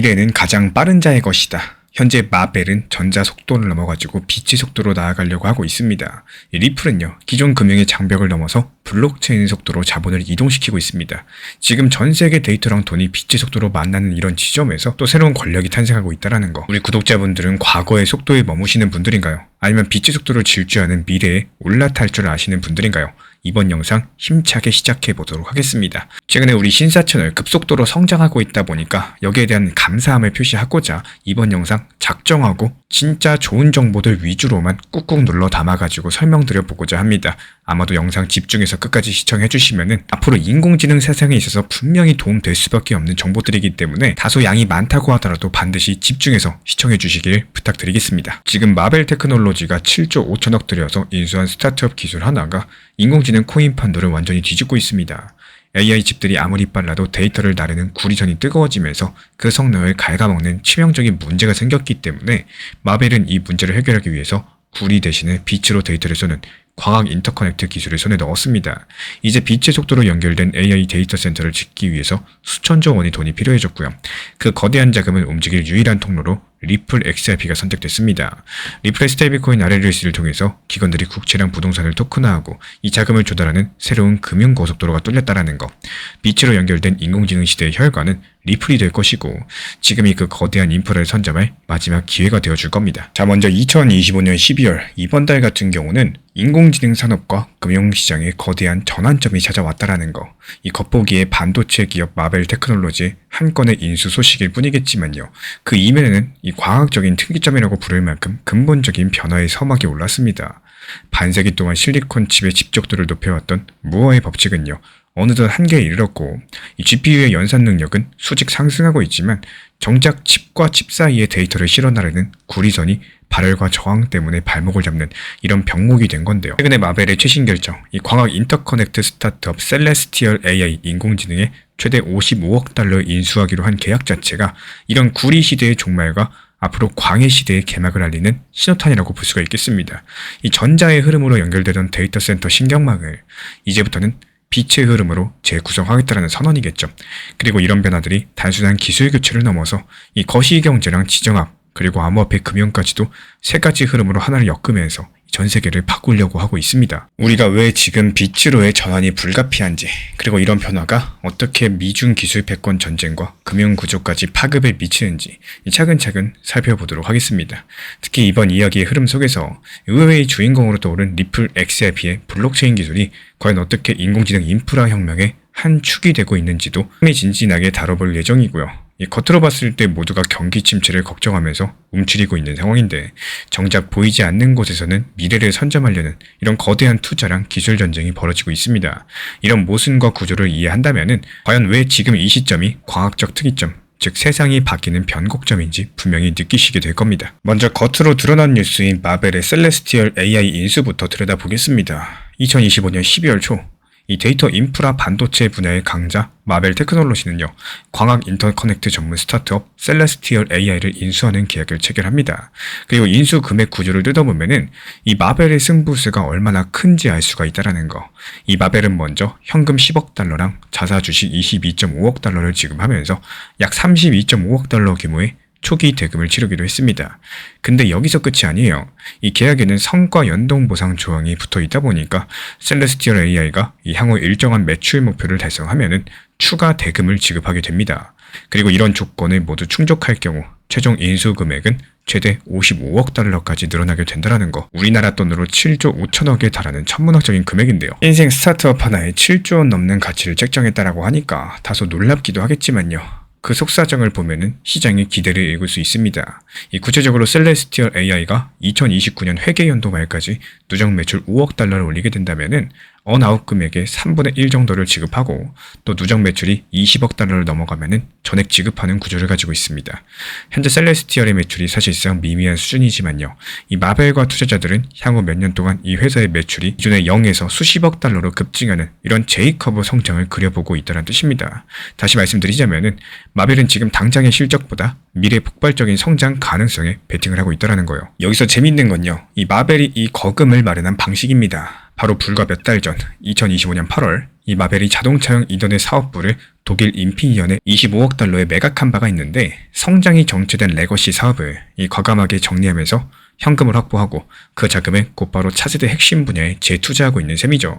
미래는 가장 빠른 자의 것이다. 현재 마벨은 전자 속도를 넘어가지고 빛의 속도로 나아가려고 하고 있습니다. 이 리플은요, 기존 금융의 장벽을 넘어서 블록체인 속도로 자본을 이동시키고 있습니다. 지금 전 세계 데이터랑 돈이 빛의 속도로 만나는 이런 지점에서 또 새로운 권력이 탄생하고 있다는 거. 우리 구독자분들은 과거의 속도에 머무시는 분들인가요? 아니면 빛의 속도를 질주하는 미래에 올라탈 줄 아시는 분들인가요? 이번 영상 힘차게 시작해 보도록 하겠습니다. 최근에 우리 신사 채널 급속도로 성장하고 있다 보니까 여기에 대한 감사함을 표시하고자 이번 영상 작정하고 진짜 좋은 정보들 위주로만 꾹꾹 눌러 담아가지고 설명드려 보고자 합니다. 아마도 영상 집중해서 끝까지 시청해 주시면은 앞으로 인공지능 세상에 있어서 분명히 도움될 수밖에 없는 정보들이기 때문에 다소 양이 많다고 하더라도 반드시 집중해서 시청해 주시길 부탁드리겠습니다. 지금 마벨 테크놀로지가 7조 5천억 들여서 인수한 스타트업 기술 하나가 인공지능 코인 판도를 완전히 뒤집고 있습니다. AI 칩들이 아무리 빨라도 데이터를 나르는 구리선이 뜨거워지면서 그 성능을 갉아먹는 치명적인 문제가 생겼기 때문에 마벨은 이 문제를 해결하기 위해서 구리 대신에 빛으로 데이터를 쏘는 광학 인터커넥트 기술을 손에 넣었습니다. 이제 빛의 속도로 연결된 AI 데이터 센터를 짓기 위해서 수천조 원의 돈이 필요해졌고요. 그 거대한 자금을 움직일 유일한 통로로 리플 XRP가 선택됐습니다. 리플의 스테이블코인 RLC를 통해서 기관들이 국채랑 부동산을 토큰화하고 이 자금을 조달하는 새로운 금융 고속도로가 뚫렸다라는 거. 빛으로 연결된 인공지능 시대의 혈관은 리플이 될 것이고 지금이 그 거대한 인프라를 선점할 마지막 기회가 되어줄 겁니다. 자, 먼저 2025년 12월 이번 달 같은 경우는 인공지능 산업과 금융시장의 거대한 전환점이 찾아왔다라는 거. 이 겉보기에 반도체 기업 마벨 테크놀로지의 한 건의 인수 소식일 뿐이겠지만요. 그 이면에는 이 과학적인 특이점이라고 부를 만큼 근본적인 변화의 서막이 올랐습니다. 반세기 동안 실리콘 칩의 집적도를 높여왔던 무어의 법칙은요, 어느덧 한계에 이르렀고 이 GPU의 연산 능력은 수직 상승하고 있지만 정작 칩과 칩 사이의 데이터를 실어 나르는 구리선이 발열과 저항 때문에 발목을 잡는 이런 병목이 된 건데요. 최근에 마벨의 최신 결정, 이 광학 인터커넥트 스타트업 셀레스티얼 AI 인공지능에 최대 55억 달러 인수하기로 한 계약 자체가 이런 구리 시대의 종말과 앞으로 광해 시대의 개막을 알리는 신호탄이라고 볼 수가 있겠습니다. 이 전자의 흐름으로 연결되던 데이터 센터 신경망을 이제부터는 빛의 흐름으로 재구성하겠다는 선언이겠죠. 그리고 이런 변화들이 단순한 기술 교체를 넘어서 이 거시경제랑 지정학 그리고 암호화폐 금융까지도 세 가지 흐름으로 하나를 엮으면서 전 세계를 바꾸려고 하고 있습니다. 우리가 왜 지금 빛으로의 전환이 불가피한지, 그리고 이런 변화가 어떻게 미중 기술 패권 전쟁과 금융 구조까지 파급을 미치는지 차근차근 살펴보도록 하겠습니다. 특히 이번 이야기의 흐름 속에서 의외의 주인공으로 떠오른 리플 XRP의 블록체인 기술이 과연 어떻게 인공지능 인프라 혁명의 한 축이 되고 있는지도 흥미진진하게 다뤄볼 예정이고요. 겉으로 봤을 때 모두가 경기 침체를 걱정하면서 움츠리고 있는 상황인데 정작 보이지 않는 곳에서는 미래를 선점하려는 이런 거대한 투자랑 기술 전쟁이 벌어지고 있습니다. 이런 모순과 구조를 이해한다면은 과연 왜 지금 이 시점이 과학적 특이점, 즉 세상이 바뀌는 변곡점인지 분명히 느끼시게 될 겁니다. 먼저 겉으로 드러난 뉴스인 마벨의 셀레스티얼 AI 인수부터 들여다보겠습니다. 2025년 12월 초 이 데이터 인프라 반도체 분야의 강자 마벨 테크놀로지는요, 광학 인터커넥트 전문 스타트업 셀레스티얼 AI를 인수하는 계약을 체결합니다. 그리고 인수 금액 구조를 뜯어보면은 이 마벨의 승부수가 얼마나 큰지 알 수가 있다라는 거. 이 마벨은 먼저 현금 10억 달러랑 자사 주식 22.5억 달러를 지급하면서 약 32.5억 달러 규모의 초기 대금을 치르기도 했습니다. 근데 여기서 끝이 아니에요. 이 계약에는 성과 연동 보상 조항이 붙어 있다 보니까 셀레스티얼 AI가 이 향후 일정한 매출 목표를 달성하면은 추가 대금을 지급하게 됩니다. 그리고 이런 조건을 모두 충족할 경우 최종 인수 금액은 최대 55억 달러까지 늘어나게 된다는 거. 우리나라 돈으로 7조 5천억에 달하는 천문학적인 금액인데요. 인생 스타트업 하나에 7조 원 넘는 가치를 책정했다라고 하니까 다소 놀랍기도 하겠지만요. 그 속사정을 보면은 시장의 기대를 읽을 수 있습니다. 이 구체적으로 셀레스티얼 AI가 2029년 회계연도 말까지 누적 매출 5억 달러를 올리게 된다면은 언아웃 금액의 3분의 1 정도를 지급하고 또 누적 매출이 20억 달러를 넘어가면은 전액 지급하는 구조를 가지고 있습니다. 현재 셀레스티얼의 매출이 사실상 미미한 수준이지만요. 이 마벨과 투자자들은 향후 몇 년 동안 이 회사의 매출이 기존의 0에서 수십억 달러로 급증하는 이런 J커브 성장을 그려보고 있다는 뜻입니다. 다시 말씀드리자면은 마벨은 지금 당장의 실적보다 미래 폭발적인 성장 가능성에 베팅을 하고 있다는 거예요. 여기서 재밌는 건요, 이 마벨이 이 거금을 마련한 방식입니다. 바로 불과 몇 달 전 2025년 8월 이 마벨이 자동차용 인터넷 사업부를 독일 인피니언에 25억 달러에 매각한 바가 있는데, 성장이 정체된 레거시 사업을 과감하게 정리하면서 현금을 확보하고 그 자금을 곧바로 차세대 핵심 분야에 재투자하고 있는 셈이죠.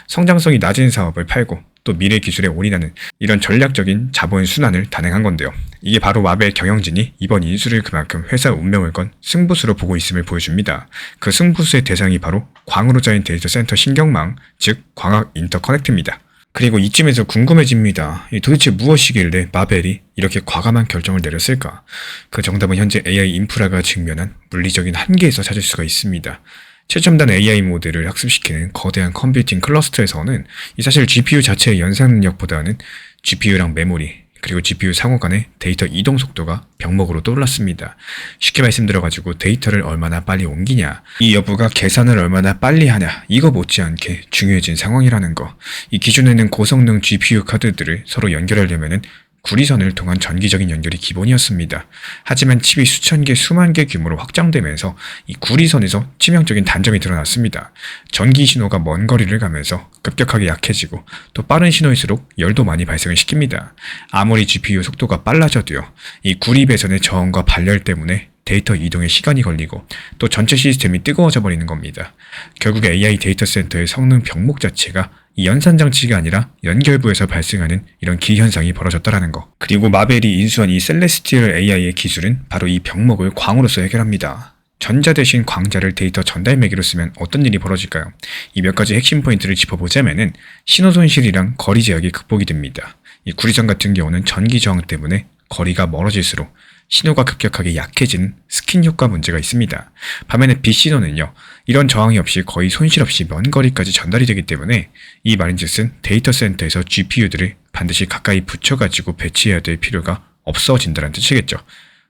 성장성이 낮은 사업을 팔고 또 미래 기술에 올인하는 이런 전략적인 자본 순환을 단행한 건데요. 이게 바로 마벨 경영진이 이번 인수를 그만큼 회사 운명을 건 승부수로 보고 있음을 보여줍니다. 그 승부수의 대상이 바로 광으로 짜인 데이터 센터 신경망, 즉 광학 인터커넥트입니다. 그리고 이쯤에서 궁금해집니다. 도대체 무엇이길래 마벨이 이렇게 과감한 결정을 내렸을까? 그 정답은 현재 AI 인프라가 직면한 물리적인 한계에서 찾을 수가 있습니다. 최첨단 AI 모델을 학습시키는 거대한 컴퓨팅 클러스터에서는 사실 GPU 자체의 연산 능력보다는 GPU랑 메모리, 그리고 GPU 상호 간의 데이터 이동 속도가 병목으로 떠올랐습니다. 쉽게 말씀드려가지고 데이터를 얼마나 빨리 옮기냐, 이 여부가 계산을 얼마나 빨리 하냐, 이거 못지않게 중요해진 상황이라는 거. 이 기존에는 고성능 GPU 카드들을 서로 연결하려면은 구리선을 통한 전기적인 연결이 기본이었습니다. 하지만 칩이 수천 개, 수만 개 규모로 확장되면서 이 구리선에서 치명적인 단점이 드러났습니다. 전기 신호가 먼 거리를 가면서 급격하게 약해지고 또 빠른 신호일수록 열도 많이 발생을 시킵니다. 아무리 GPU 속도가 빨라져도요, 이 구리 배선의 저항과 발열 때문에 데이터 이동에 시간이 걸리고 또 전체 시스템이 뜨거워져 버리는 겁니다. 결국 AI 데이터 센터의 성능 병목 자체가 이 연산장치가 아니라 연결부에서 발생하는 이런 기현상이 벌어졌다라는 거. 그리고 마벨이 인수한 이 셀레스티얼 AI의 기술은 바로 이 병목을 광으로서 해결합니다. 전자 대신 광자를 데이터 전달 매개로 쓰면 어떤 일이 벌어질까요? 이 몇 가지 핵심 포인트를 짚어보자면은 신호 손실이랑 거리 제약이 극복이 됩니다. 이 구리선 같은 경우는 전기 저항 때문에 거리가 멀어질수록 신호가 급격하게 약해지는 스킨 효과 문제가 있습니다. 반면에 빛신호는요, 이런 저항이 없이 거의 손실 없이 먼 거리까지 전달이 되기 때문에 이 말인즉슨 데이터 센터에서 GPU들을 반드시 가까이 붙여가지고 배치해야 될 필요가 없어진다는 뜻이겠죠.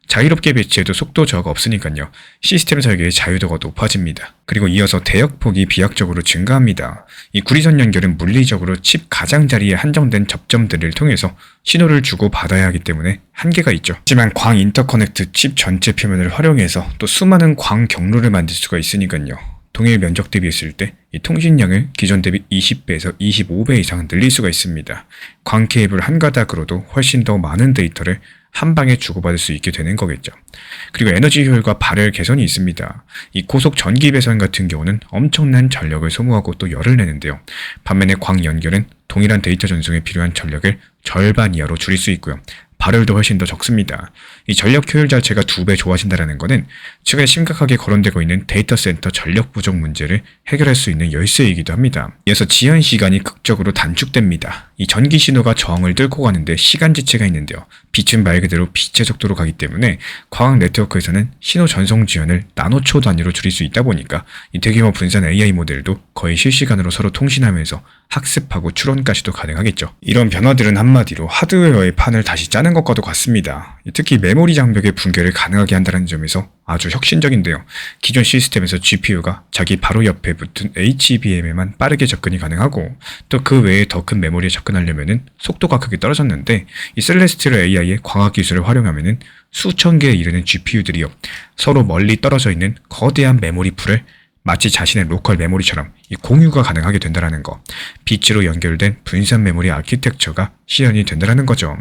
자유롭게 배치해도 속도 저하가 없으니까요, 시스템 설계의 자유도가 높아집니다. 그리고 이어서 대역폭이 비약적으로 증가합니다. 이 구리선 연결은 물리적으로 칩 가장자리에 한정된 접점들을 통해서 신호를 주고 받아야 하기 때문에 한계가 있죠. 하지만 광 인터커넥트 칩 전체 표면을 활용해서 또 수많은 광 경로를 만들 수가 있으니까요, 동일 면적 대비했을 때 이 통신량을 기존 대비 20배에서 25배 이상 늘릴 수가 있습니다. 광 케이블 한 가닥으로도 훨씬 더 많은 데이터를 한 방에 주고받을 수 있게 되는 거겠죠. 그리고 에너지 효율과 발열 개선이 있습니다. 이 고속 전기 배선 같은 경우는 엄청난 전력을 소모하고 또 열을 내는데요. 반면에 광 연결은 동일한 데이터 전송에 필요한 전력을 절반 이하로 줄일 수 있고요. 발열도 훨씬 더 적습니다. 이 전력 효율 자체가 2배 좋아진다는 것은 최근에 심각하게 거론되고 있는 데이터 센터 전력 부족 문제를 해결할 수 있는 열쇠이기도 합니다. 이어서 지연 시간이 극적으로 단축됩니다. 이 전기 신호가 저항을 뚫고 가는데 시간 지체가 있는데요. 빛은 말 그대로 빛의 속도로 가기 때문에 광학 네트워크에서는 신호 전송 지연을 나노초 단위로 줄일 수 있다 보니까 이 대규모 분산 AI 모델도 거의 실시간으로 서로 통신하면서 학습하고 추론까지도 가능하겠죠. 이런 변화들은 한마디로 하드웨어의 판을 다시 짜는 것과도 같습니다. 특히 메모리 장벽의 붕괴를 가능하게 한다는 점에서 아주 혁신적인데요. 기존 시스템에서 GPU가 자기 바로 옆에 붙은 HBM에만 빠르게 접근이 가능하고 또 그 외에 더 큰 메모리에 접근하려면 속도가 크게 떨어졌는데, 이 셀레스티얼 AI의 광학 기술을 활용하면 수천 개에 이르는 GPU들이요, 서로 멀리 떨어져 있는 거대한 메모리 풀을 마치 자신의 로컬 메모리처럼 이 공유가 가능하게 된다는 거. 빛으로 연결된 분산 메모리 아키텍처가 실현이 된다는 거죠.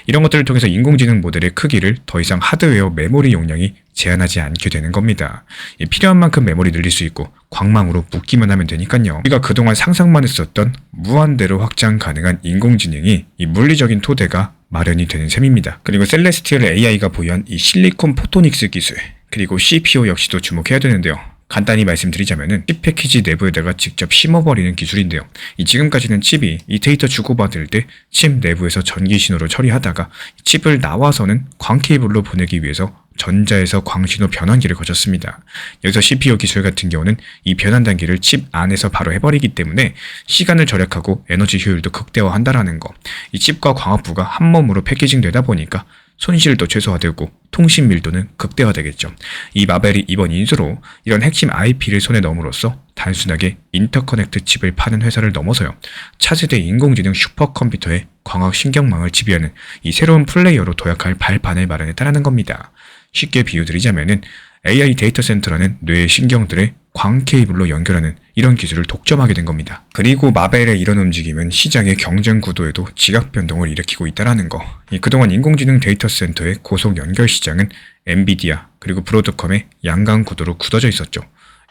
이런 것들을 통해서 인공지능 모델의 크기를 더 이상 하드웨어 메모리 용량이 제한하지 않게 되는 겁니다. 필요한 만큼 메모리 늘릴 수 있고 광망으로 묶기만 하면 되니까요. 우리가 그동안 상상만 했었던 무한대로 확장 가능한 인공지능이 이 물리적인 토대가 마련이 되는 셈입니다. 그리고 셀레스티얼 AI가 보유한 이 실리콘 포토닉스 기술, 그리고 CPU 역시도 주목해야 되는데요. 간단히 말씀드리자면은 칩 패키지 내부에다가 직접 심어버리는 기술인데요. 지금까지는 칩이 이 데이터 주고받을 때 칩 내부에서 전기 신호를 처리하다가 칩을 나와서는 광 케이블로 보내기 위해서 전자에서 광신호 변환기를 거쳤습니다. 여기서 CPU 기술 같은 경우는 이 변환 단계를 칩 안에서 바로 해버리기 때문에 시간을 절약하고 에너지 효율도 극대화한다라는 거. 이 칩과 광학부가 한 몸으로 패키징 되다 보니까 손실도 최소화되고 통신 밀도는 극대화되겠죠. 이 마벨이 이번 인수로 이런 핵심 IP를 손에 넣음으로써 단순하게 인터커넥트 칩을 파는 회사를 넘어서요, 차세대 인공지능 슈퍼컴퓨터의 광학 신경망을 지배하는 이 새로운 플레이어로 도약할 발판을 마련했다는 겁니다. 쉽게 비유드리자면은 AI 데이터 센터라는 뇌의 신경들을 광 케이블로 연결하는 이런 기술을 독점하게 된 겁니다. 그리고 마벨의 이런 움직임은 시장의 경쟁 구도에도 지각 변동을 일으키고 있다는 거. 그동안 인공지능 데이터 센터의 고속 연결 시장은 엔비디아 그리고 브로드컴의 양강 구도로 굳어져 있었죠.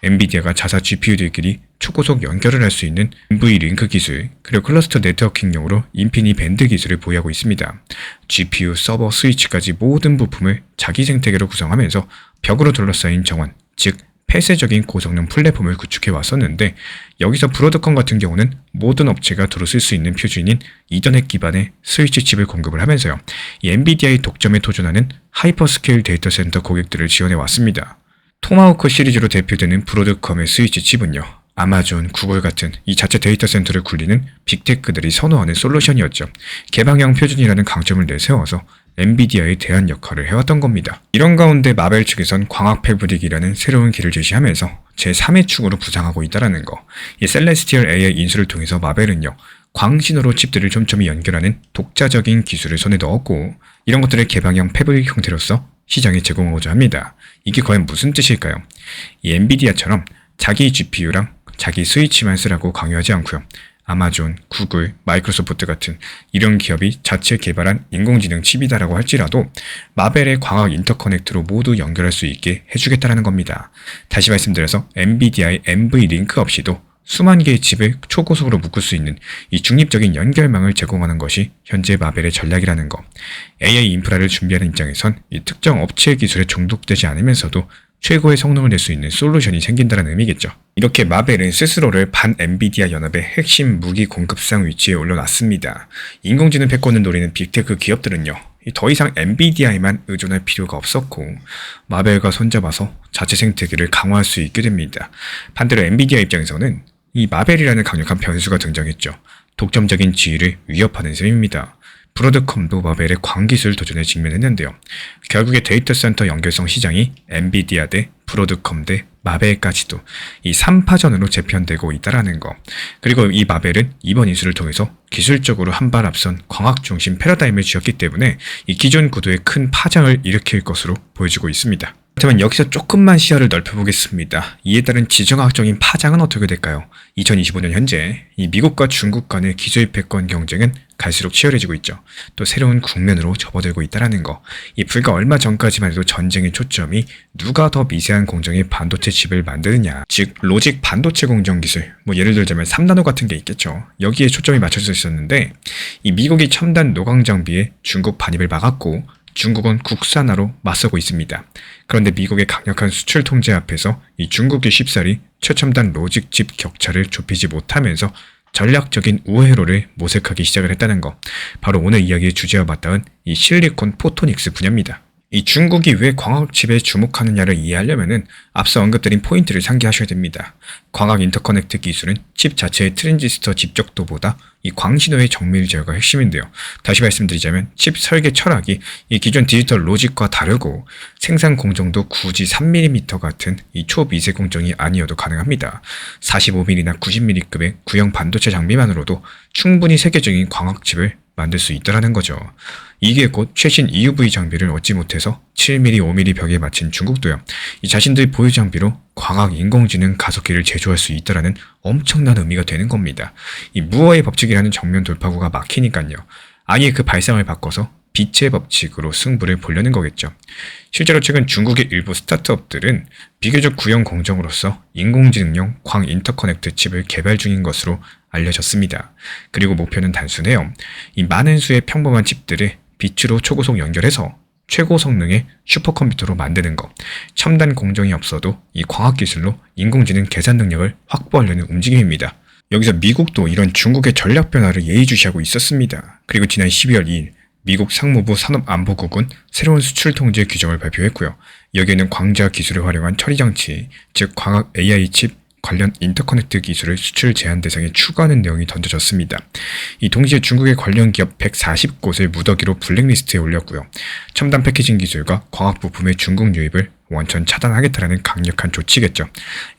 엔비디아가 자사 GPU들끼리 초고속 연결을 할 수 있는 NVLink 기술, 그리고 클러스터 네트워킹용으로 인피니밴드 기술을 보유하고 있습니다. GPU, 서버, 스위치까지 모든 부품을 자기 생태계로 구성하면서 벽으로 둘러싸인 정원, 즉 폐쇄적인 고성능 플랫폼을 구축해 왔었는데, 여기서 브로드컴 같은 경우는 모든 업체가 두루 쓸 수 있는 표준인 이더넷 기반의 스위치 칩을 공급을 하면서요, 이 엔비디아의 독점에 도전하는 하이퍼스케일 데이터 센터 고객들을 지원해 왔습니다. 토마호크 시리즈로 대표되는 브로드컴의 스위치 칩은요, 아마존, 구글 같은 이 자체 데이터 센터를 굴리는 빅테크들이 선호하는 솔루션이었죠. 개방형 표준이라는 강점을 내세워서 엔비디아의 대안 역할을 해왔던 겁니다. 이런 가운데 마벨 측에선 광학 패브릭이라는 새로운 길을 제시하면서 제3의 축으로 부상하고 있다는 거. 이 셀레스티얼 AI 인수를 통해서 마벨은요, 광신호로 칩들을 촘촘히 연결하는 독자적인 기술을 손에 넣었고, 이런 것들을 개방형 패브릭 형태로서 시장에 제공하고자 합니다. 이게 과연 무슨 뜻일까요? 이 엔비디아처럼 자기 GPU랑 자기 스위치만 쓰라고 강요하지 않고요, 아마존, 구글, 마이크로소프트 같은 이런 기업이 자체 개발한 인공지능 칩이다라고 할지라도 마벨의 광학 인터커넥트로 모두 연결할 수 있게 해주겠다는 겁니다. 다시 말씀드려서 엔비디아의 NVLink 없이도 수만 개의 칩을 초고속으로 묶을 수 있는 이 중립적인 연결망을 제공하는 것이 현재 마벨의 전략이라는 거. AI 인프라를 준비하는 입장에선 이 특정 업체의 기술에 중독되지 않으면서도 최고의 성능을 낼 수 있는 솔루션이 생긴다는 의미겠죠. 이렇게 마벨은 스스로를 반 엔비디아 연합의 핵심 무기 공급상 위치에 올려놨습니다. 인공지능 패권을 노리는 빅테크 기업들은요, 더 이상 엔비디아에만 의존할 필요가 없었고 마벨과 손잡아서 자체 생태계를 강화할 수 있게 됩니다. 반대로 엔비디아 입장에서는 이 마벨이라는 강력한 변수가 등장했죠. 독점적인 지위를 위협하는 셈입니다. 브로드컴도 마벨의 광기술 도전에 직면했는데요. 결국에 데이터 센터 연결성 시장이 엔비디아 대 브로드컴 대 마벨까지도 이 3파전으로 재편되고 있다는 거. 그리고 이 마벨은 이번 인수를 통해서 기술적으로 한 발 앞선 광학 중심 패러다임을 쥐었기 때문에 이 기존 구도에 큰 파장을 일으킬 것으로 보여지고 있습니다. 그렇다면 여기서 조금만 시야를 넓혀보겠습니다. 이에 따른 지정학적인 파장은 어떻게 될까요? 2025년 현재 이 미국과 중국 간의 기술 패권 경쟁은 갈수록 치열해지고 있죠. 또 새로운 국면으로 접어들고 있다는 거. 이 불과 얼마 전까지만 해도 전쟁의 초점이 누가 더 미세한 공정의 반도체 칩을 만드느냐, 즉 로직 반도체 공정 기술, 예를 들자면 3나노 같은 게 있겠죠. 여기에 초점이 맞춰져 있었는데, 이 미국이 첨단 노광 장비에 중국 반입을 막았고 중국은 국산화로 맞서고 있습니다. 그런데 미국의 강력한 수출 통제 앞에서 이 중국의 쉽사리 최첨단 로직 칩 격차를 좁히지 못하면서 전략적인 우회로를 모색하기 시작을 했다는 거. 바로 오늘 이야기의 주제와 맞닿은 이 실리콘 포토닉스 분야입니다. 이 중국이 왜 광학칩에 주목하느냐를 이해하려면은 앞서 언급드린 포인트를 상기하셔야 됩니다. 광학 인터커넥트 기술은 칩 자체의 트랜지스터 집적도보다 이 광신호의 정밀 제어가 핵심인데요. 다시 말씀드리자면 칩 설계 철학이 이 기존 디지털 로직과 다르고 생산 공정도 굳이 3mm 같은 이 초미세 공정이 아니어도 가능합니다. 45mm나 90mm급의 구형 반도체 장비만으로도 충분히 세계적인 광학칩을 만들 수 있다는 거죠. 이게 곧 최신 EUV 장비를 얻지 못해서 7mm, 5mm 벽에 맞춘 중국도요, 이 자신들 보유 장비로 광학 인공지능 가속기를 제조할 수 있다는 엄청난 의미가 되는 겁니다. 이 무어의 법칙이라는 정면 돌파구가 막히니까요, 아예 그 발상을 바꿔서 빛의 법칙으로 승부를 보려는 거겠죠. 실제로 최근 중국의 일부 스타트업들은 비교적 구형 공정으로서 인공지능용 광 인터커넥트 칩을 개발 중인 것으로 알려졌습니다. 그리고 목표는 단순해요. 이 많은 수의 평범한 칩들을 빛으로 초고속 연결해서 최고 성능의 슈퍼컴퓨터로 만드는 것. 첨단 공정이 없어도 이 광학기술로 인공지능 계산 능력을 확보하려는 움직임입니다. 여기서 미국도 이런 중국의 전략 변화를 예의주시하고 있었습니다. 그리고 지난 12월 2일 미국 상무부 산업안보국은 새로운 수출 통제 규정을 발표했고요. 여기에는 광자 기술을 활용한 처리장치, 즉 광학 AI 칩 관련 인터커넥트 기술을 수출 제한 대상에 추가하는 내용이 던져졌습니다. 이 동시에 중국의 관련 기업 140곳을 무더기로 블랙리스트에 올렸고요. 첨단 패키징 기술과 광학 부품의 중국 유입을 원천 차단하겠다라는 강력한 조치겠죠.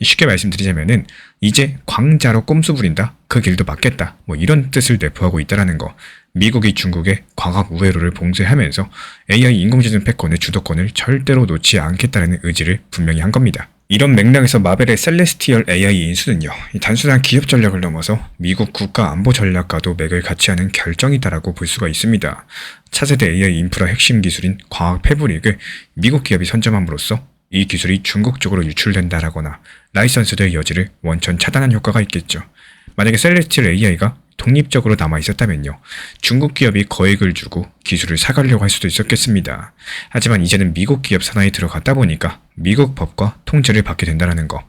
쉽게 말씀드리자면은 이제 광자로 꼼수 부린다, 그 길도 막겠다, 이런 뜻을 내포하고 있다는 거. 미국이 중국의 광학 우회로를 봉쇄하면서 AI 인공지능 패권의 주도권을 절대로 놓지 않겠다는 의지를 분명히 한 겁니다. 이런 맥락에서 마벨의 셀레스티얼 AI 인수는요, 이 단순한 기업 전략을 넘어서 미국 국가 안보 전략과도 맥을 같이 하는 결정이다라고 볼 수가 있습니다. 차세대 AI 인프라 핵심 기술인 광학 패브릭을 미국 기업이 선점함으로써 이 기술이 중국 쪽으로 유출된다라거나 라이선스될 여지를 원천 차단한 효과가 있겠죠. 만약에 셀레스티얼 AI가 독립적으로 남아 있었다면요, 중국 기업이 거액을 주고 기술을 사가려고 할 수도 있었겠습니다. 하지만 이제는 미국 기업 산하에 들어갔다 보니까 미국 법과 통제를 받게 된다는 거.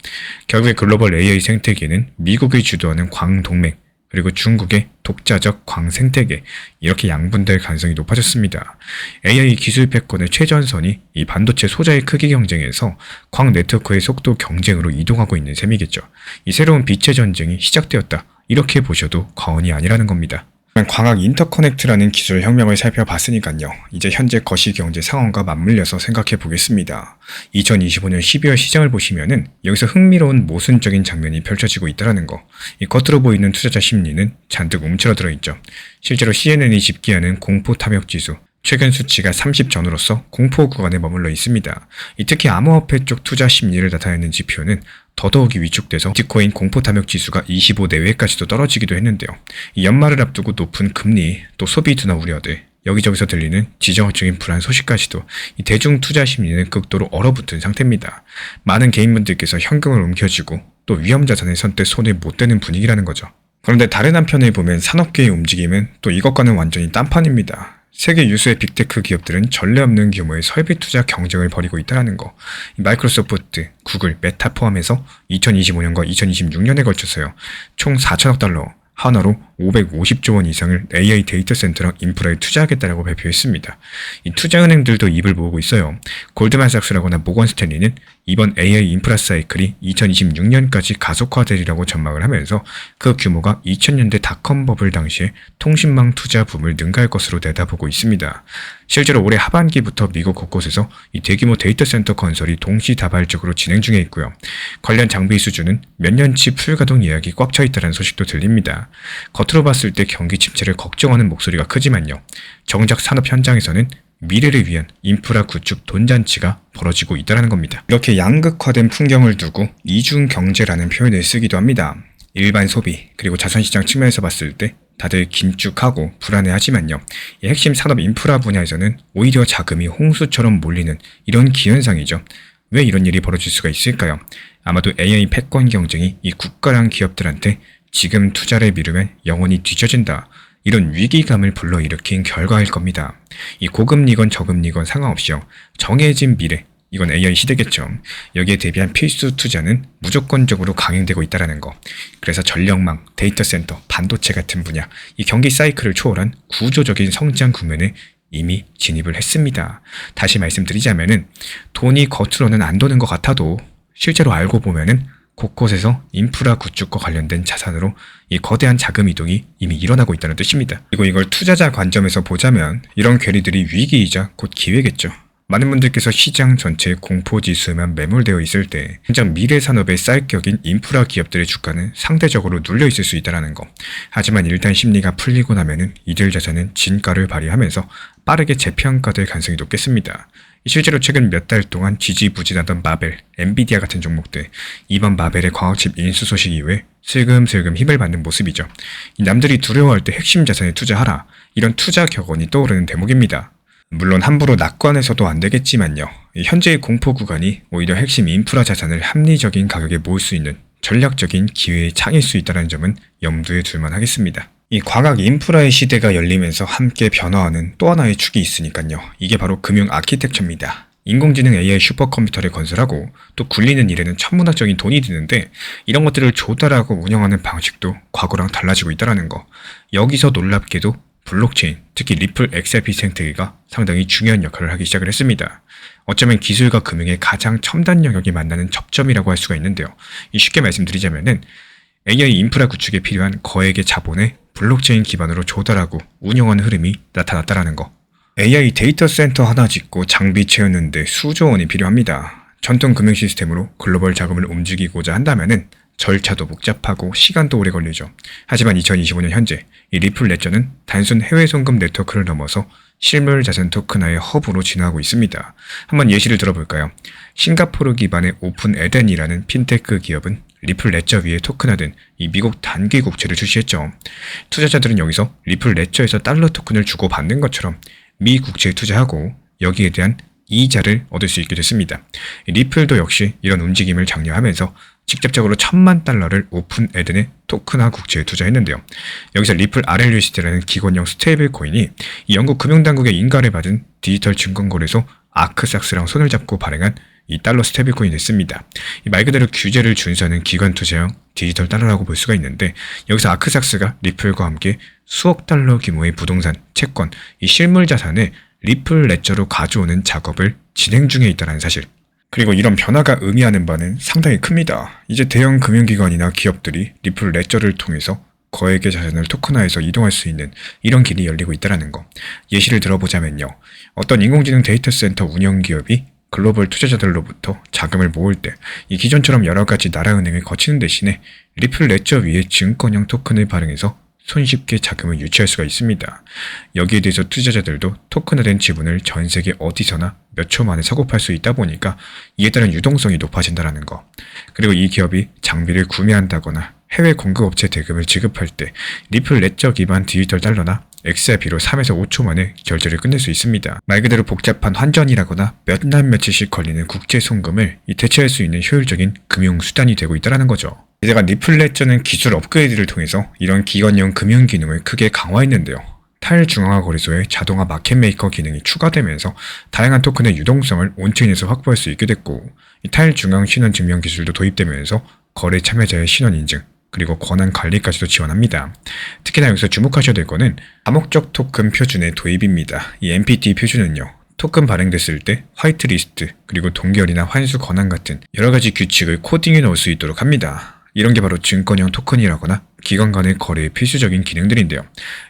결국에 글로벌 AI 생태계는 미국이 주도하는 광동맹, 그리고 중국의 독자적 광생태계, 이렇게 양분될 가능성이 높아졌습니다. AI 기술 패권의 최전선이 이 반도체 소자의 크기 경쟁에서 광 네트워크의 속도 경쟁으로 이동하고 있는 셈이겠죠. 이 새로운 빛의 전쟁이 시작되었다, 이렇게 보셔도 과언이 아니라는 겁니다. 광학 인터커넥트라는 기술 혁명을 살펴봤으니까요, 이제 현재 거시경제 상황과 맞물려서 생각해 보겠습니다. 2025년 12월 시장을 보시면은 여기서 흥미로운 모순적인 장면이 펼쳐지고 있다는 거. 이 겉으로 보이는 투자자 심리는 잔뜩 움츠러들어 있죠. 실제로 CNN이 집계하는 공포 탐욕 지수, 최근 수치가 30 전후로서 공포 구간에 머물러 있습니다. 특히 암호화폐 쪽 투자 심리를 나타내는 지표는 더더욱이 위축돼서 비트코인 공포 탐욕 지수가 25 내외까지도 떨어지기도 했는데요. 이 연말을 앞두고 높은 금리, 또 소비 둔화 우려들, 여기저기서 들리는 지정학적인 불안 소식까지도 이 대중 투자 심리는 극도로 얼어붙은 상태입니다. 많은 개인분들께서 현금을 움켜쥐고 또 위험 자산에 선뜻 손을 못 대는 분위기라는 거죠. 그런데 다른 한편을 보면 산업계의 움직임은 또 이것과는 완전히 딴판입니다. 세계 유수의 빅테크 기업들은 전례 없는 규모의 설비 투자 경쟁을 벌이고 있다는 거. 마이크로소프트, 구글, 메타 포함해서 2025년과 2026년에 걸쳐서요, 총 4천억 달러, 하나로 550조 원 이상을 AI 데이터 센터랑 인프라에 투자하겠다라고 발표했습니다. 이 투자은행들도 입을 모으고 있어요. 골드만삭스라거나 모건 스탠리는 이번 AI 인프라 사이클이 2026년까지 가속화되리라고 전망을 하면서 그 규모가 2000년대 닷컴 버블 당시에 통신망 투자 붐을 능가할 것으로 내다보고 있습니다. 실제로 올해 하반기부터 미국 곳곳에서 이 대규모 데이터 센터 건설이 동시다발적으로 진행 중에 있고요. 관련 장비 수주는 몇 년치 풀가동 예약이 꽉 차 있다는 소식도 들립니다. 겉으로 봤을 때 경기 침체를 걱정하는 목소리가 크지만요, 정작 산업 현장에서는 미래를 위한 인프라 구축 돈잔치가 벌어지고 있다는 겁니다. 이렇게 양극화된 풍경을 두고 이중 경제라는 표현을 쓰기도 합니다. 일반 소비 그리고 자산시장 측면에서 봤을 때 다들 긴축하고 불안해하지만요, 이 핵심 산업 인프라 분야에서는 오히려 자금이 홍수처럼 몰리는 이런 기현상이죠. 왜 이런 일이 벌어질 수가 있을까요? 아마도 AI 패권 경쟁이 이 국가랑 기업들한테 지금 투자를 미루면 영원히 뒤처진다, 이런 위기감을 불러일으킨 결과일 겁니다. 이 고금리건 저금리건 상관없이요, 정해진 미래, 이건 AI 시대겠죠. 여기에 대비한 필수 투자는 무조건적으로 강행되고 있다는 거. 그래서 전력망, 데이터 센터, 반도체 같은 분야, 이 경기 사이클을 초월한 구조적인 성장 국면에 이미 진입을 했습니다. 다시 말씀드리자면은 돈이 겉으로는 안 도는 것 같아도 실제로 알고 보면은 곳곳에서 인프라 구축과 관련된 자산으로 이 거대한 자금 이동이 이미 일어나고 있다는 뜻입니다. 그리고 이걸 투자자 관점에서 보자면 이런 괴리들이 위기이자 곧 기회겠죠. 많은 분들께서 시장 전체의 공포지수에만 매몰되어 있을 때 당장 미래 산업의 쌀격인 인프라 기업들의 주가는 상대적으로 눌려있을 수 있다는 거. 하지만 일단 심리가 풀리고 나면은 이들 자산은 진가를 발휘하면서 빠르게 재평가될 가능성이 높겠습니다. 실제로 최근 몇 달 동안 지지부진하던 마벨, 엔비디아 같은 종목들, 이번 마벨의 광학칩 인수 소식 이후에 슬금슬금 힘을 받는 모습이죠. 남들이 두려워할 때 핵심 자산에 투자하라, 이런 투자 격언이 떠오르는 대목입니다. 물론 함부로 낙관해서도 안 되겠지만요, 현재의 공포 구간이 오히려 핵심 인프라 자산을 합리적인 가격에 모을 수 있는 전략적인 기회의 창일 수 있다는 점은 염두에 둘만 하겠습니다. 이 광학 인프라의 시대가 열리면서 함께 변화하는 또 하나의 축이 있으니까요, 이게 바로 금융 아키텍처입니다. 인공지능 AI 슈퍼컴퓨터를 건설하고 또 굴리는 일에는 천문학적인 돈이 드는데 이런 것들을 조달하고 운영하는 방식도 과거랑 달라지고 있다는 거. 여기서 놀랍게도 블록체인, 특히 리플 XRP 생태계가 상당히 중요한 역할을 하기 시작을 했습니다. 어쩌면 기술과 금융의 가장 첨단 영역이 만나는 접점이라고 할 수가 있는데요. 쉽게 말씀드리자면은 AI 인프라 구축에 필요한 거액의 자본을 블록체인 기반으로 조달하고 운영하는 흐름이 나타났다는 거. AI 데이터 센터 하나 짓고 장비 채우는데 수조 원이 필요합니다. 전통 금융 시스템으로 글로벌 자금을 움직이고자 한다면은 절차도 복잡하고 시간도 오래 걸리죠. 하지만 2025년 현재 이 리플 레저는 단순 해외 송금 네트워크를 넘어서 실물 자산 토큰화의 허브로 진화하고 있습니다. 한번 예시를 들어볼까요? 싱가포르 기반의 오픈 에덴이라는 핀테크 기업은 리플 레저 위에 토큰화된 이 미국 단기 국채를 출시했죠. 투자자들은 여기서 리플 레저에서 달러 토큰을 주고받는 것처럼 미 국채에 투자하고 여기에 대한 이자를 얻을 수 있게 됐습니다. 리플도 역시 이런 움직임을 장려하면서 직접적으로 $10,000,000를 오픈 에덴의 토큰화 국채에 투자했는데요. 여기서 리플 RLUSD라는 기관형 스테이블 코인이 이 영국 금융당국의 인가를 받은 디지털 증권거래소 아크삭스랑 손을 잡고 발행한 이 달러 스테이블 코인이 됐습니다. 말 그대로 규제를 준수하는 기관 투자형 디지털 달러라고 볼 수가 있는데, 여기서 아크삭스가 리플과 함께 수억 달러 규모의 부동산, 채권, 이 실물 자산을 리플 레저로 가져오는 작업을 진행 중에 있다는 사실. 그리고 이런 변화가 의미하는 바는 상당히 큽니다. 이제 대형 금융기관이나 기업들이 리플 레저를 통해서 거액의 자산을 토큰화해서 이동할 수 있는 이런 길이 열리고 있다는 거. 예시를 들어보자면요. 어떤 인공지능 데이터 센터 운영 기업이 글로벌 투자자들로부터 자금을 모을 때 이 기존처럼 여러 가지 나라은행을 거치는 대신에 리플 레저 위에 증권형 토큰을 발행해서 손쉽게 자금을 유치할 수가 있습니다. 여기에 대해서 투자자들도 토큰화된 지분을 전 세계 어디서나 몇 초 만에 사고팔 수 있다 보니까 이에 따른 유동성이 높아진다는 거. 그리고 이 기업이 장비를 구매한다거나 해외 공급업체 대금을 지급할 때 리플 레저 기반 디지털 달러나 XRP로 3에서 5초 만에 결제를 끝낼 수 있습니다. 말 그대로 복잡한 환전이라거나 몇 날 며칠씩 걸리는 국제 송금을 대체할 수 있는 효율적인 금융 수단이 되고 있다는 거죠. 게다가 리플 레저는 기술 업그레이드를 통해서 이런 기관형 금융 기능을 크게 강화했는데요. 탈중앙화 거래소의 자동화 마켓메이커 기능이 추가되면서 다양한 토큰의 유동성을 온체인에서 확보할 수 있게 됐고, 탈중앙 신원 증명 기술도 도입되면서 거래 참여자의 신원 인증, 그리고 권한 관리까지도 지원합니다. 특히나 여기서 주목하셔야 될 거는 다목적 토큰 표준의 도입입니다. 이 MPT 표준은요, 토큰 발행됐을 때 화이트리스트, 그리고 동결이나 환수 권한 같은 여러 가지 규칙을 코딩해 넣을 수 있도록 합니다. 이런 게 바로 증권형 토큰이라거나 기관 간의 거래의 필수적인 기능들인데요.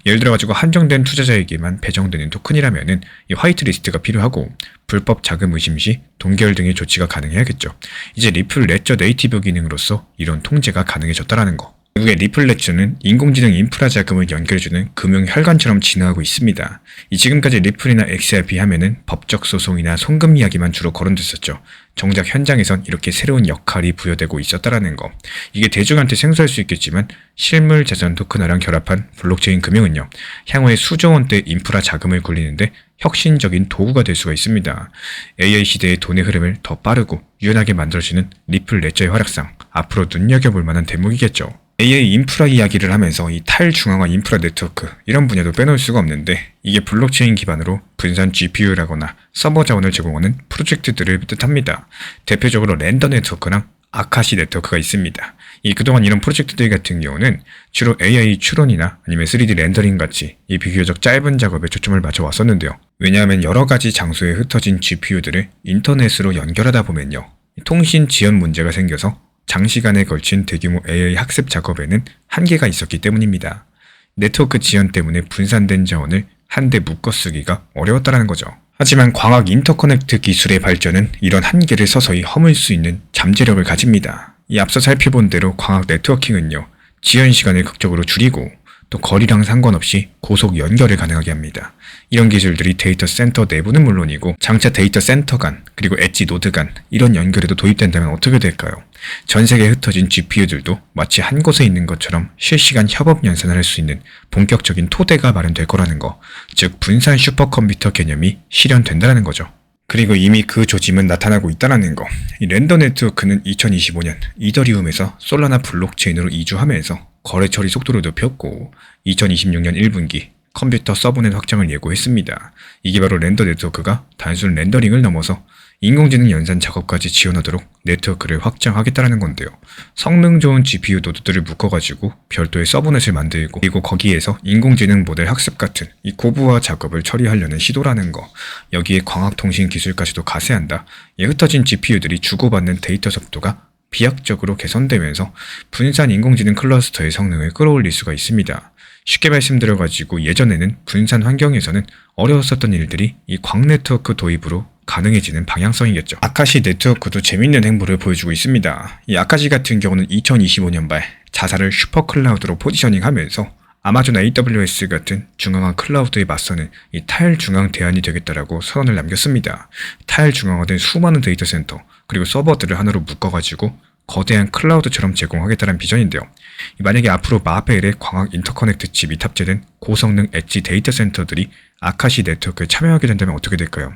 예를 들어가지고 한정된 투자자에게만 배정되는 토큰이라면은 이 화이트리스트가 필요하고, 불법 자금 의심 시 동결 등의 조치가 가능해야겠죠. 이제 리플 레저 네이티브 기능으로서 이런 통제가 가능해졌다는 거. 결국에 리플 레저는 인공지능 인프라 자금을 연결해주는 금융 혈관처럼 진화하고 있습니다. 지금까지 리플이나 XRP 하면은 법적 소송이나 송금 이야기만 주로 거론됐었죠. 정작 현장에선 이렇게 새로운 역할이 부여되고 있었다라는 거. 이게 대중한테 생소할 수 있겠지만 실물 자산 토큰화랑 결합한 블록체인 금융은요, 향후에 수조 원대 인프라 자금을 굴리는데 혁신적인 도구가 될 수가 있습니다. AI 시대의 돈의 흐름을 더 빠르고 유연하게 만들어주는 리플 레저의 활약상, 앞으로 눈여겨볼 만한 대목이겠죠. AI 인프라 이야기를 하면서 이 탈중앙화 인프라 네트워크, 이런 분야도 빼놓을 수가 없는데, 이게 블록체인 기반으로 분산 GPU라거나 서버 자원을 제공하는 프로젝트들을 뜻합니다. 대표적으로 랜더 네트워크랑 아카시 네트워크가 있습니다. 그동안 이런 프로젝트들 같은 경우는 주로 AI 추론이나 아니면 3D 렌더링 같이 이 비교적 짧은 작업에 초점을 맞춰 왔었는데요. 왜냐하면 여러 가지 장소에 흩어진 GPU들을 인터넷으로 연결하다 보면요, 통신 지연 문제가 생겨서 장시간에 걸친 대규모 AI 학습 작업에는 한계가 있었기 때문입니다. 네트워크 지연 때문에 분산된 자원을 한데 묶어 쓰기가 어려웠다는 거죠. 하지만 광학 인터커넥트 기술의 발전은 이런 한계를 서서히 허물 수 있는 잠재력을 가집니다. 앞서 살펴본 대로 광학 네트워킹은요, 지연 시간을 극적으로 줄이고 또 거리랑 상관없이 고속 연결을 가능하게 합니다. 이런 기술들이 데이터 센터 내부는 물론이고 장차 데이터 센터 간, 그리고 엣지 노드 간 이런 연결에도 도입된다면 어떻게 될까요? 전 세계에 흩어진 GPU들도 마치 한 곳에 있는 것처럼 실시간 협업 연산을 할 수 있는 본격적인 토대가 마련될 거라는 거, 즉 분산 슈퍼컴퓨터 개념이 실현된다는 거죠. 그리고 이미 그 조짐은 나타나고 있다는 거. 랜더 네트워크는 2025년 이더리움에서 솔라나 블록체인으로 이주하면서 거래 처리 속도를 높였고, 2026년 1분기 컴퓨터 서브넷 확장을 예고했습니다. 이게 바로 랜더 네트워크가 단순 렌더링을 넘어서 인공지능 연산 작업까지 지원하도록 네트워크를 확장하겠다는 건데요. 성능 좋은 GPU 노드들을 묶어가지고 별도의 서브넷을 만들고, 그리고 거기에서 인공지능 모델 학습 같은 이 고부화 작업을 처리하려는 시도라는 거. 여기에 광학통신 기술까지도 가세한다. 흩어진 GPU들이 주고받는 데이터 속도가 비약적으로 개선되면서 분산 인공지능 클러스터의 성능을 끌어올릴 수가 있습니다. 쉽게 말씀드려가지고 예전에는 분산 환경에서는 어려웠었던 일들이 이 광 네트워크 도입으로 가능해지는 방향성이겠죠. 아카시 네트워크도 재밌는 행보를 보여주고 있습니다. 이 아카시 같은 경우는 2025년 말 자사를 슈퍼클라우드로 포지셔닝하면서 아마존 AWS 같은 중앙화 클라우드에 맞서는 이 탈중앙 대안이 되겠다라고 선언을 남겼습니다. 탈중앙화된 수많은 데이터 센터 그리고 서버들을 하나로 묶어가지고 거대한 클라우드처럼 제공하겠다는 비전인데요. 만약에 앞으로 마벨의 광학 인터커넥트 칩이 탑재된 고성능 엣지 데이터 센터들이 아카시 네트워크에 참여하게 된다면 어떻게 될까요?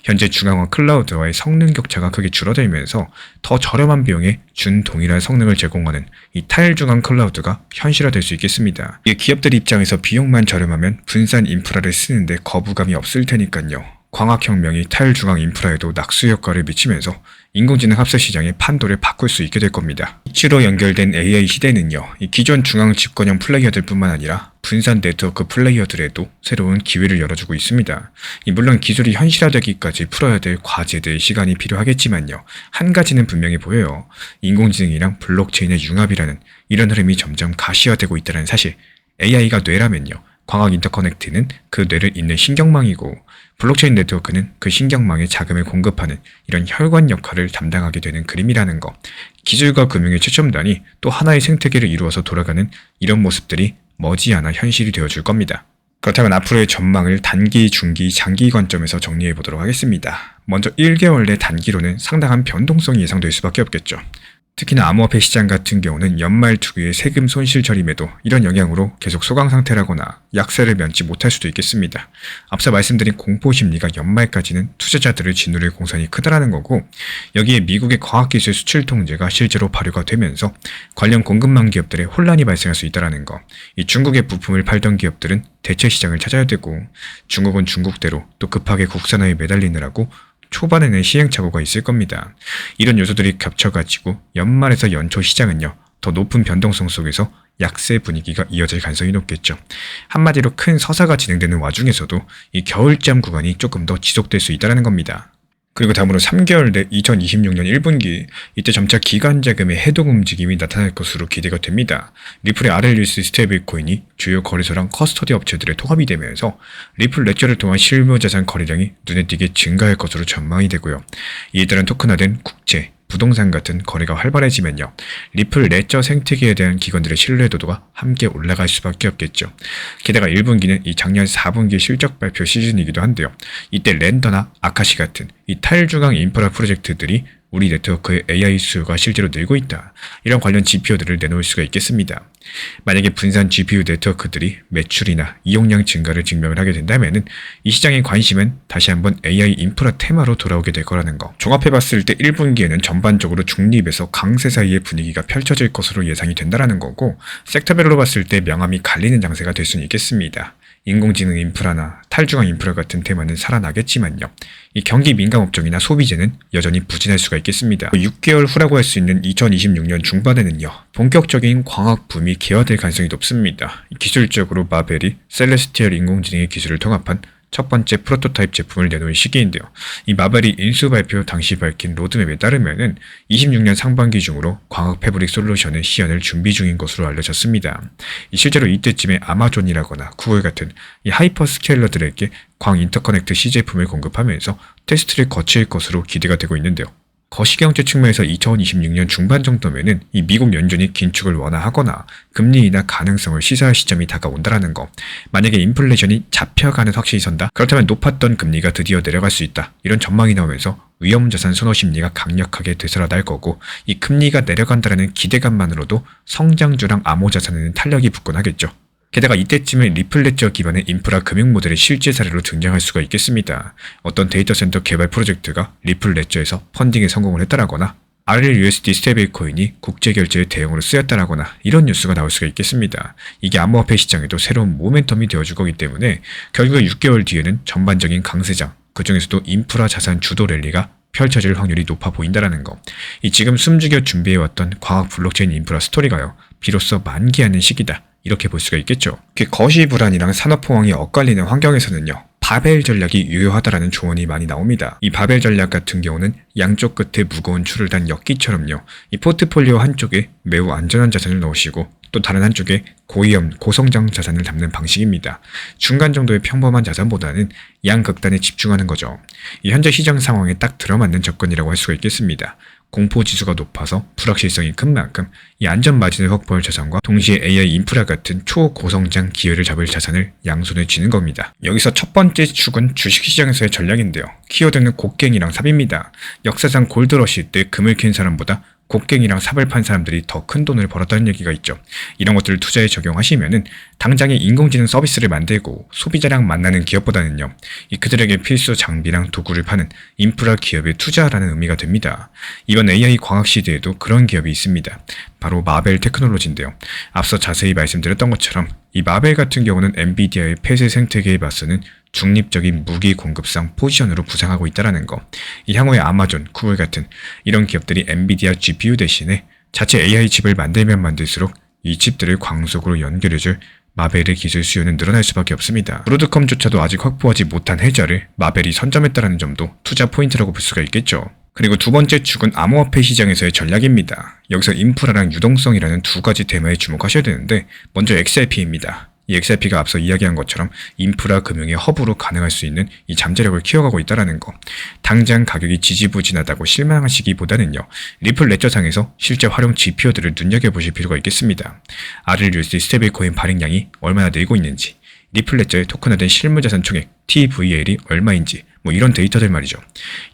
현재 중앙화 클라우드와의 성능 격차가 크게 줄어들면서 더 저렴한 비용에 준동일한 성능을 제공하는 이 탈중앙 클라우드가 현실화될 수 있겠습니다. 이게 기업들 입장에서 비용만 저렴하면 분산 인프라를 쓰는데 거부감이 없을 테니까요. 광학혁명이 탈중앙 인프라에도 낙수 효과를 미치면서 인공지능 합세 시장의 판도를 바꿀 수 있게 될 겁니다. 이치로 연결된 AI 시대는요, 이 기존 중앙 집권형 플레이어들 뿐만 아니라 분산 네트워크 플레이어들에도 새로운 기회를 열어주고 있습니다. 물론 기술이 현실화되기까지 풀어야 될 과제들 시간이 필요하겠지만요, 한 가지는 분명히 보여요. 인공지능이랑 블록체인의 융합이라는 이런 흐름이 점점 가시화되고 있다는 사실. AI가 뇌라면요, 광학 인터커넥트는 그 뇌를 잇는 신경망이고 블록체인 네트워크는 그 신경망에 자금을 공급하는 이런 혈관 역할을 담당하게 되는 그림이라는 거. 기술과 금융의 최첨단이 또 하나의 생태계를 이루어서 돌아가는 이런 모습들이 머지않아 현실이 되어줄 겁니다. 그렇다면 앞으로의 전망을 단기, 중기, 장기 관점에서 정리해 보도록 하겠습니다. 먼저 1개월 내 단기로는 상당한 변동성이 예상될 수밖에 없겠죠. 특히나 암호화폐 시장 같은 경우는 연말 특유의 세금 손실 처림에도 이런 영향으로 계속 소강 상태라거나 약세를 면치 못할 수도 있겠습니다. 앞서 말씀드린 공포 심리가 연말까지는 투자자들을 짓누를 공산이 크다라는 거고, 여기에 미국의 과학기술 수출 통제가 실제로 발효가 되면서 관련 공급망 기업들의 혼란이 발생할 수 있다는 거. 이 중국의 부품을 팔던 기업들은 대체 시장을 찾아야 되고, 중국은 중국대로 또 급하게 국산화에 매달리느라고 초반에는 시행착오가 있을 겁니다. 이런 요소들이 겹쳐가지고 연말에서 연초 시장은요, 더 높은 변동성 속에서 약세 분위기가 이어질 가능성이 높겠죠. 한마디로 큰 서사가 진행되는 와중에서도 이 겨울잠 구간이 조금 더 지속될 수 있다는 겁니다. 그리고 다음으로 3개월 내 2026년 1분기, 이때 점차 기관 자금의 해독 움직임이 나타날 것으로 기대가 됩니다. 리플의 RLUSD 스테이블 코인이 주요 거래소랑 커스터디 업체들의 통합이 되면서 리플 레저를 통한 실무 자산 거래량이 눈에 띄게 증가할 것으로 전망이 되고요. 이에 따른 토큰화된 국채, 부동산 같은 거래가 활발해지면요, 리플 레저 생태계에 대한 기관들의 신뢰도가 함께 올라갈 수밖에 없겠죠. 게다가 1분기는 이 작년 4분기 실적 발표 시즌이기도 한데요. 이때 랜더나 아카시 같은 이 탈중앙 인프라 프로젝트들이 우리 네트워크의 AI 수요가 실제로 늘고 있다, 이런 관련 지표들을 내놓을 수가 있겠습니다. 만약에 분산 GPU 네트워크들이 매출이나 이용량 증가를 증명을 하게 된다면 이 시장의 관심은 다시 한번 AI 인프라 테마로 돌아오게 될 거라는 거. 종합해봤을 때 1분기에는 전반적으로 중립에서 강세 사이의 분위기가 펼쳐질 것으로 예상이 된다는 거고, 섹터별로 봤을 때 명암이 갈리는 장세가 될 수는 있겠습니다. 인공지능 인프라나 탈중앙 인프라 같은 테마는 살아나겠지만요, 이 경기 민감 업종이나 소비재는 여전히 부진할 수가 있겠습니다. 6개월 후라고 할 수 있는 2026년 중반에는요, 본격적인 광학 붐이 개화될 가능성이 높습니다. 기술적으로 마벨이 셀레스티얼 인공지능의 기술을 통합한 첫 번째 프로토타입 제품을 내놓은 시기인데요. 이 마벨이 인수 발표 당시 밝힌 로드맵에 따르면은 26년 상반기 중으로 광학 패브릭 솔루션의 시연을 준비 중인 것으로 알려졌습니다. 실제로 이때쯤에 아마존이라거나 구글 같은 이 하이퍼스케일러들에게 광 인터커넥트 C 제품을 공급하면서 테스트를 거칠 것으로 기대가 되고 있는데요. 거시경제 측면에서 2026년 중반 정도면은 이 미국 연준이 긴축을 완화하거나 금리 인하 가능성을 시사할 시점이 다가온다라는 거. 만약에 인플레이션이 잡혀가는 확신이 선다? 그렇다면 높았던 금리가 드디어 내려갈 수 있다, 이런 전망이 나오면서 위험자산 선호 심리가 강력하게 되살아날 거고, 이 금리가 내려간다라는 기대감만으로도 성장주랑 암호자산에는 탄력이 붙곤 하겠죠. 게다가 이때쯤에 리플 레저 기반의 인프라 금융 모델의 실제 사례로 등장할 수가 있겠습니다. 어떤 데이터 센터 개발 프로젝트가 리플 레저에서 펀딩에 성공을 했다라거나 RLUSD 스테이블 코인이 국제결제의 대용으로 쓰였다라거나 이런 뉴스가 나올 수가 있겠습니다. 이게 암호화폐 시장에도 새로운 모멘텀이 되어줄 거기 때문에 결국 6개월 뒤에는 전반적인 강세장, 그 중에서도 인프라 자산 주도 랠리가 펼쳐질 확률이 높아 보인다라는 거. 이 지금 숨죽여 준비해왔던 과학 블록체인 인프라 스토리가요, 비로소 만개하는 시기다, 이렇게 볼 수가 있겠죠. 거시 불안이랑 산업호황이 엇갈리는 환경에서는요, 바벨 전략이 유효하다라는 조언이 많이 나옵니다. 이 바벨 전략 같은 경우는 양쪽 끝에 무거운 줄을 단 역기처럼요, 이 포트폴리오 한쪽에 매우 안전한 자산을 넣으시고 또 다른 한쪽에 고위험, 고성장 자산을 담는 방식입니다. 중간 정도의 평범한 자산보다는 양극단에 집중하는 거죠. 이 현재 시장 상황에 딱 들어맞는 접근이라고 할 수가 있겠습니다. 공포지수가 높아서 불확실성이 큰 만큼 이 안전 마진을 확보할 자산과 동시에 AI 인프라 같은 초고성장 기회를 잡을 자산을 양손에 쥐는 겁니다. 여기서 첫 번째 축은 주식시장에서의 전략인데요. 키워드는 곡괭이랑 삽입니다. 역사상 골드러시 때 금을 캔 사람보다 곡괭이랑 삽을 판 사람들이 더 큰 돈을 벌었다는 얘기가 있죠. 이런 것들을 투자에 적용하시면은 당장에 인공지능 서비스를 만들고 소비자랑 만나는 기업보다는요, 이 그들에게 필수 장비랑 도구를 파는 인프라 기업에 투자하라는 의미가 됩니다. 이번 AI 광학 시대에도 그런 기업이 있습니다. 바로 마벨 테크놀로지인데요. 앞서 자세히 말씀드렸던 것처럼 이 마벨 같은 경우는 엔비디아의 폐쇄 생태계에 맞서는 중립적인 무기 공급상 포지션으로 부상하고 있다는 거. 이 향후에 아마존, 구글 같은 이런 기업들이 엔비디아 GPU 대신에 자체 AI 칩을 만들면 만들수록 이 칩들을 광속으로 연결해줄 마벨의 기술 수요는 늘어날 수밖에 없습니다. 브로드컴조차도 아직 확보하지 못한 해자를 마벨이 선점했다는 점도 투자 포인트라고 볼 수가 있겠죠. 그리고 두 번째 축은 암호화폐 시장에서의 전략입니다. 여기서 인프라랑 유동성이라는 두 가지 테마에 주목하셔야 되는데, 먼저 XRP입니다. 이 XRP가 앞서 이야기한 것처럼 인프라 금융의 허브로 가능할 수 있는 이 잠재력을 키워가고 있다는 거. 당장 가격이 지지부진하다고 실망하시기보다는요, 리플 레저상에서 실제 활용 지표들을 눈여겨보실 필요가 있겠습니다. RLUSD 스테이블코인 발행량이 얼마나 늘고 있는지, 리플 레저의 토큰화된 실무자산 총액 TVL이 얼마인지, 이런 데이터들 말이죠.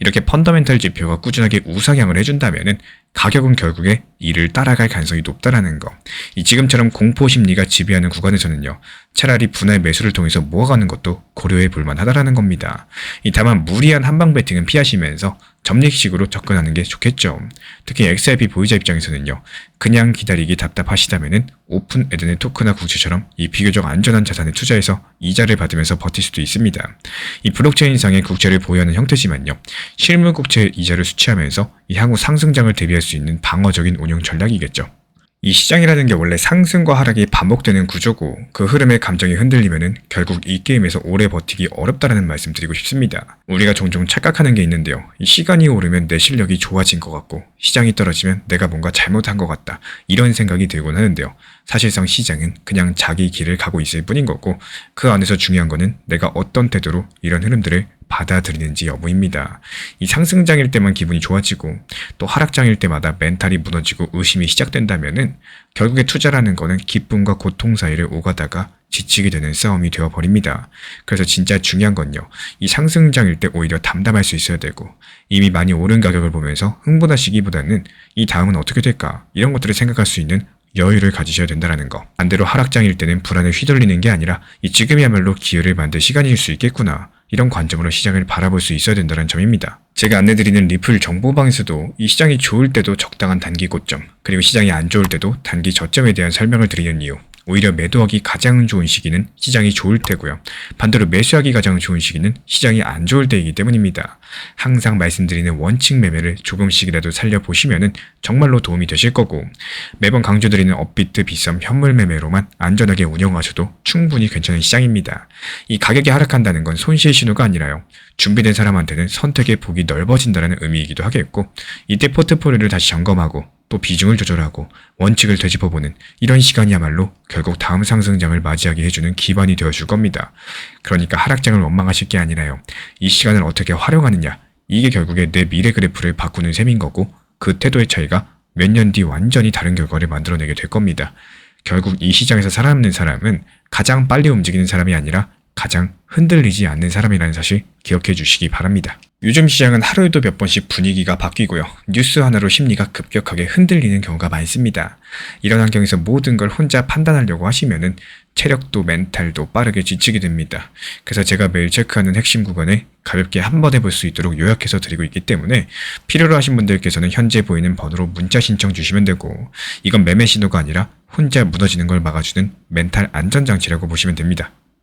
이렇게 펀더멘탈 지표가 꾸준하게 우상향을 해준다면은 가격은 결국에 이를 따라갈 가능성이 높다라는 거. 이 지금처럼 공포 심리가 지배하는 구간에서는요, 차라리 분할 매수를 통해서 모아가는 것도 고려해 볼 만하다라는 겁니다. 다만 무리한 한방 배팅은 피하시면서 점리식으로 접근하는 게 좋겠죠. 특히 XRP 보유자 입장에서는요, 그냥 기다리기 답답하시다면은 오픈 에덴의 토크나 국채처럼 이 비교적 안전한 자산에 투자해서 이자를 받으면서 버틸 수도 있습니다. 이 블록체인상의 국채를 보유하는 형태지만요, 실물 국채 이자를 수취하면서 이 향후 상승장을 대비할 수 있는 방어적인 운용 전략이겠죠. 이 시장이라는 게 원래 상승과 하락이 반복되는 구조고, 그 흐름에 감정이 흔들리면은 결국 이 게임에서 오래 버티기 어렵다라는 말씀 드리고 싶습니다. 우리가 종종 착각하는 게 있는데요. 이 시간이 오르면 내 실력이 좋아진 것 같고, 시장이 떨어지면 내가 뭔가 잘못한 것 같다, 이런 생각이 들곤 하는데요. 사실상 시장은 그냥 자기 길을 가고 있을 뿐인 거고, 그 안에서 중요한 거는 내가 어떤 태도로 이런 흐름들을 받아들이는지 여부입니다. 이 상승장일 때만 기분이 좋아지고 또 하락장일 때마다 멘탈이 무너지고 의심이 시작된다면은 결국에 투자라는 거는 기쁨과 고통 사이를 오가다가 지치게 되는 싸움이 되어버립니다. 그래서 진짜 중요한 건요, 이 상승장일 때 오히려 담담할 수 있어야 되고, 이미 많이 오른 가격을 보면서 흥분하시기보다는 이 다음은 어떻게 될까, 이런 것들을 생각할 수 있는 여유를 가지셔야 된다는 거. 반대로 하락장일 때는 불안에 휘둘리는 게 아니라 이 지금이야말로 기회를 만들 시간일 수 있겠구나, 이런 관점으로 시장을 바라볼 수 있어야 된다는 점입니다. 제가 안내드리는 리플 정보방에서도 이 시장이 좋을 때도 적당한 단기 고점, 그리고 시장이 안 좋을 때도 단기 저점에 대한 설명을 드리는 이유, 오히려 매도하기 가장 좋은 시기는 시장이 좋을 때고요. 반대로 매수하기 가장 좋은 시기는 시장이 안 좋을 때이기 때문입니다. 항상 말씀드리는 원칙 매매를 조금씩이라도 살려보시면은 정말로 도움이 되실 거고, 매번 강조드리는 업비트 비썸 현물 매매로만 안전하게 운영하셔도 충분히 괜찮은 시장입니다. 이 가격이 하락한다는 건 손실 신호가 아니라요, 준비된 사람한테는 선택의 폭이 넓어진다는 의미이기도 하겠고, 이때 포트폴리오를 다시 점검하고 또 비중을 조절하고 원칙을 되짚어보는 이런 시간이야말로 결국 다음 상승장을 맞이하게 해주는 기반이 되어줄 겁니다. 그러니까 하락장을 원망하실 게 아니라요, 이 시간을 어떻게 활용하느냐, 이게 결국에 내 미래 그래프를 바꾸는 셈인 거고, 그 태도의 차이가 몇 년 뒤 완전히 다른 결과를 만들어내게 될 겁니다. 결국 이 시장에서 살아남는 사람은 가장 빨리 움직이는 사람이 아니라 가장 흔들리지 않는 사람이라는 사실 기억해 주시기 바랍니다. 요즘 시장은 하루에도 몇 번씩 분위기가 바뀌고요, 뉴스 하나로 심리가 급격하게 흔들리는 경우가 많습니다. 이런 환경에서 모든 걸 혼자 판단하려고 하시면은 체력도 멘탈도 빠르게 지치게 됩니다. 그래서 제가 매일 체크하는 핵심 구간에 가볍게 한번 해볼 수 있도록 요약해서 드리고 있기 때문에 필요로 하신 분들께서는 현재 보이는 번호로 문자 신청 주시면 되고, 이건 매매 신호가 아니라 혼자 무너지는 걸 막아주는 멘탈 안전장치라고 보시면 됩니다.